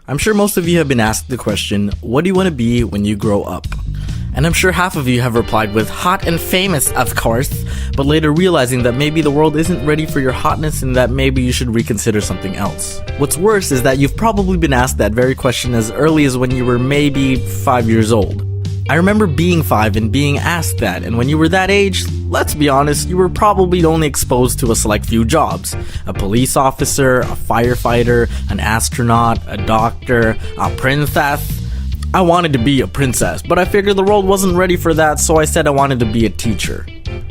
I'm sure most of you have been asked the question, what do you want to be when you grow up? And I'm sure half of you have replied with hot and famous, of course, but later realizing that maybe the world isn't ready for your hotness and that maybe you should reconsider something else. What's worse is that you've probably been asked that very question as early as when you were maybe 5 years old. I remember being 5 and being asked that, and when you were that age, let's be honest, you were probably only exposed to a select few jobs. A police officer, a firefighter, an astronaut, a doctor, a princess. I wanted to be a princess, but I figured the world wasn't ready for that, so I said I wanted to be a teacher.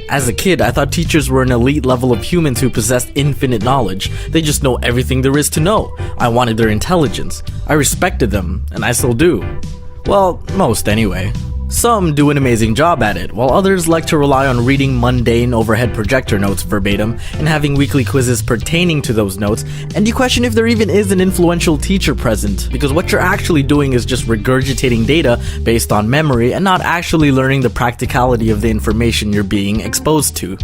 As a kid, I thought teachers were an elite level of humans who possessed infinite knowledge. They just know everything there is to know. I wanted their intelligence. I respected them, and I still do. Well, most anyway. Some do an amazing job at it, while others like to rely on reading mundane overhead projector notes verbatim and having weekly quizzes pertaining to those notes, and you question if there even is an influential teacher present, because what you're actually doing is just regurgitating data based on memory and not actually learning the practicality of the information you're being exposed to.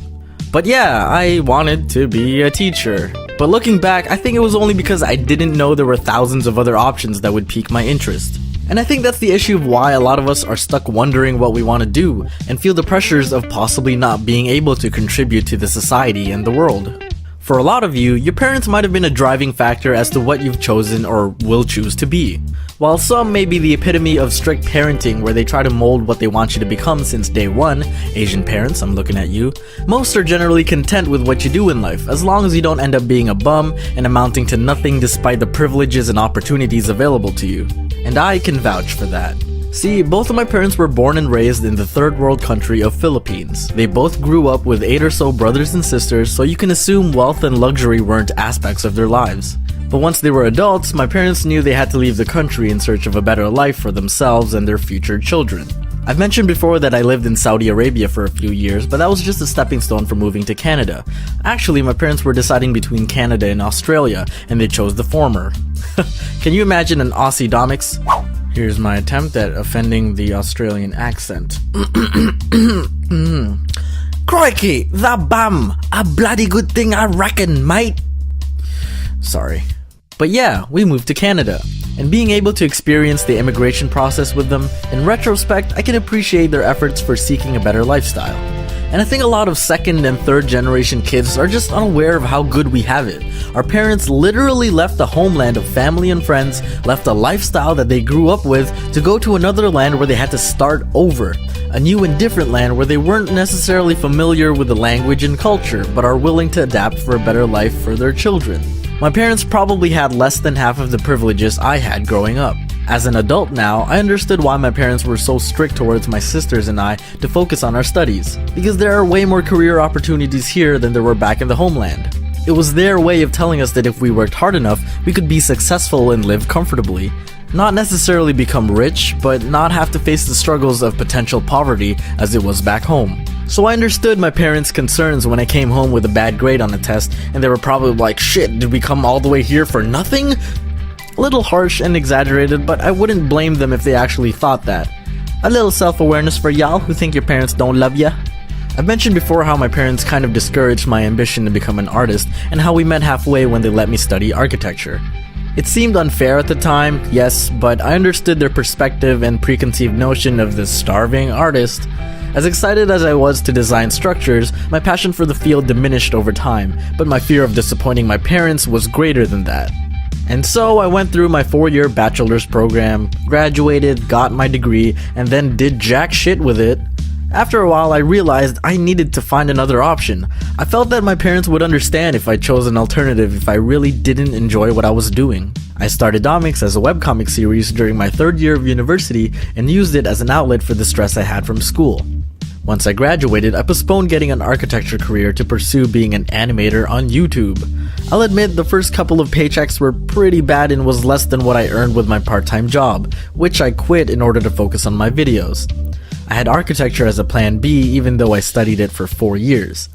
But yeah, I wanted to be a teacher. But looking back, I think it was only because I didn't know there were thousands of other options that would pique my interest. And I think that's the issue of why a lot of us are stuck wondering what we want to do and feel the pressures of possibly not being able to contribute to the society and the world. For a lot of you, your parents might have been a driving factor as to what you've chosen or will choose to be, while some may be the epitome of strict parenting where they try to mold what they want you to become since day one. Asian parents, I'm looking at you. Most are generally content with what you do in life, as long as you don't end up being a bum and amounting to nothing despite the privileges and opportunities available to you. And I can vouch for that. See, both of my parents were born and raised in the third world country of Philippines. They both grew up with 8 or so brothers and sisters, so you can assume wealth and luxury weren't aspects of their lives. But once they were adults, my parents knew they had to leave the country in search of a better life for themselves and their future children. I've mentioned before that I lived in Saudi Arabia for a few years, but that was just a stepping stone for moving to Canada. Actually, my parents were deciding between Canada and Australia, and they chose the former. Can you imagine an Aussie Domics? Here's my attempt at offending the Australian accent. Crikey, the bum! A bloody good thing I reckon, mate! Sorry. But yeah, we moved to Canada. And being able to experience the immigration process with them, in retrospect, I can appreciate their efforts for seeking a better lifestyle. And I think a lot of second and third generation kids are just unaware of how good we have it. Our parents literally left the homeland of family and friends, left a lifestyle that they grew up with, to go to another land where they had to start over. A new and different land where they weren't necessarily familiar with the language and culture, but are willing to adapt for a better life for their children. My parents probably had less than half of the privileges I had growing up. As an adult now, I understood why my parents were so strict towards my sisters and I to focus on our studies, because there are way more career opportunities here than there were back in the homeland. It was their way of telling us that if we worked hard enough, we could be successful and live comfortably. Not necessarily become rich, but not have to face the struggles of potential poverty as it was back home. So I understood my parents' concerns when I came home with a bad grade on a test, and they were probably like, shit, did we come all the way here for nothing? A little harsh and exaggerated, but I wouldn't blame them if they actually thought that. A little self-awareness for y'all who think your parents don't love ya. I've mentioned before how my parents kind of discouraged my ambition to become an artist, and how we met halfway when they let me study architecture. It seemed unfair at the time, yes, but I understood their perspective and preconceived notion of the starving artist. As excited as I was to design structures, my passion for the field diminished over time, but my fear of disappointing my parents was greater than that. And so I went through my 4-year bachelor's program, graduated, got my degree, and then did jack shit with it. After a while, I realized I needed to find another option. I felt that my parents would understand if I chose an alternative if I really didn't enjoy what I was doing. I started Domics as a webcomic series during my 3rd year of university and used it as an outlet for the stress I had from school. Once I graduated, I postponed getting an architecture career to pursue being an animator on YouTube. I'll admit the first couple of paychecks were pretty bad and was less than what I earned with my part-time job, which I quit in order to focus on my videos. I had architecture as a plan B even though I studied it for 4 years.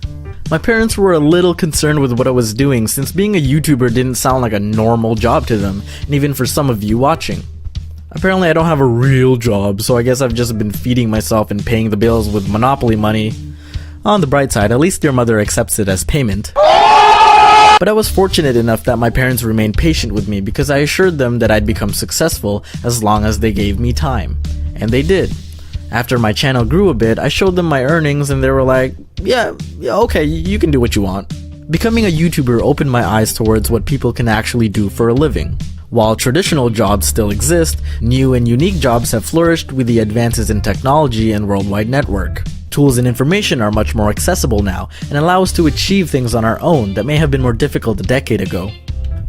My parents were a little concerned with what I was doing since being a YouTuber didn't sound like a normal job to them, and even for some of you watching. Apparently I don't have a real job, so I guess I've just been feeding myself and paying the bills with Monopoly money. On the bright side, at least your mother accepts it as payment. But I was fortunate enough that my parents remained patient with me because I assured them that I'd become successful as long as they gave me time. And they did. After my channel grew a bit, I showed them my earnings and they were like, yeah, okay, you can do what you want. Becoming a YouTuber opened my eyes towards what people can actually do for a living. While traditional jobs still exist, new and unique jobs have flourished with the advances in technology and worldwide network. Tools and information are much more accessible now and allow us to achieve things on our own that may have been more difficult a decade ago.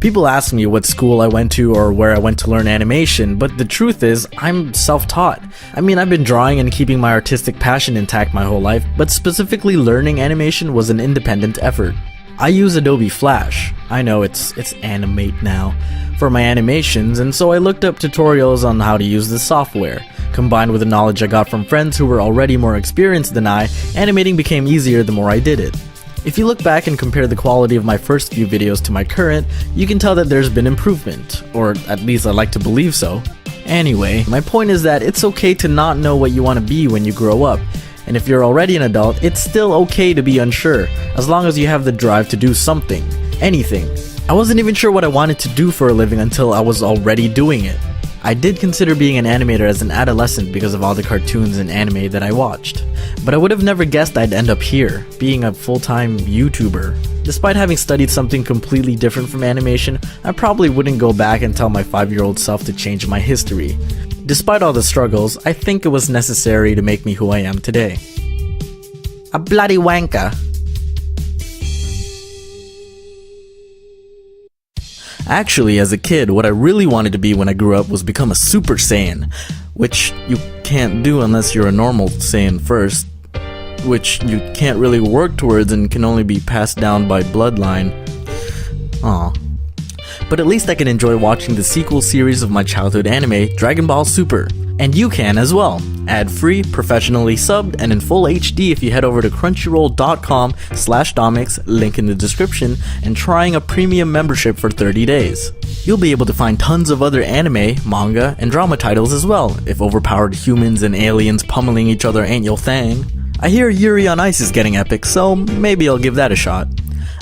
People ask me what school I went to or where I went to learn animation, but the truth is, I'm self-taught. I mean, I've been drawing and keeping my artistic passion intact my whole life, but specifically learning animation was an independent effort. I use Adobe Flash. I know it's Animate now for my animations, and so I looked up tutorials on how to use the software. Combined with the knowledge I got from friends who were already more experienced than I, animating became easier the more I did it. If you look back and compare the quality of my first few videos to my current, you can tell that there's been improvement, or at least I like to believe so. Anyway, my point is that it's okay to not know what you want to be when you grow up. And if you're already an adult, it's still okay to be unsure, as long as you have the drive to do something. Anything. I wasn't even sure what I wanted to do for a living until I was already doing it. I did consider being an animator as an adolescent because of all the cartoons and anime that I watched. But I would have never guessed I'd end up here, being a full-time YouTuber. Despite having studied something completely different from animation, I probably wouldn't go back and tell my 5-year-old self to change my history. Despite all the struggles, I think it was necessary to make me who I am today. A bloody wanker. Actually, as a kid, what I really wanted to be when I grew up was become a Super Saiyan, which you can't do unless you're a normal Saiyan first, which you can't really work towards and can only be passed down by bloodline. Aw. But at least I can enjoy watching the sequel series of my childhood anime, Dragon Ball Super. And you can as well. Ad-free, professionally subbed, and in full HD if you head over to crunchyroll.com/Domics, link in the description, and trying a premium membership for 30 days. You'll be able to find tons of other anime, manga, and drama titles as well, if overpowered humans and aliens pummeling each other ain't your thing. I hear Yuri on Ice is getting epic, so maybe I'll give that a shot.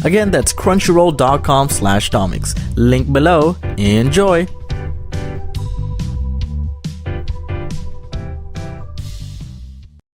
Again, that's crunchyroll.com/Domics. Link below. Enjoy!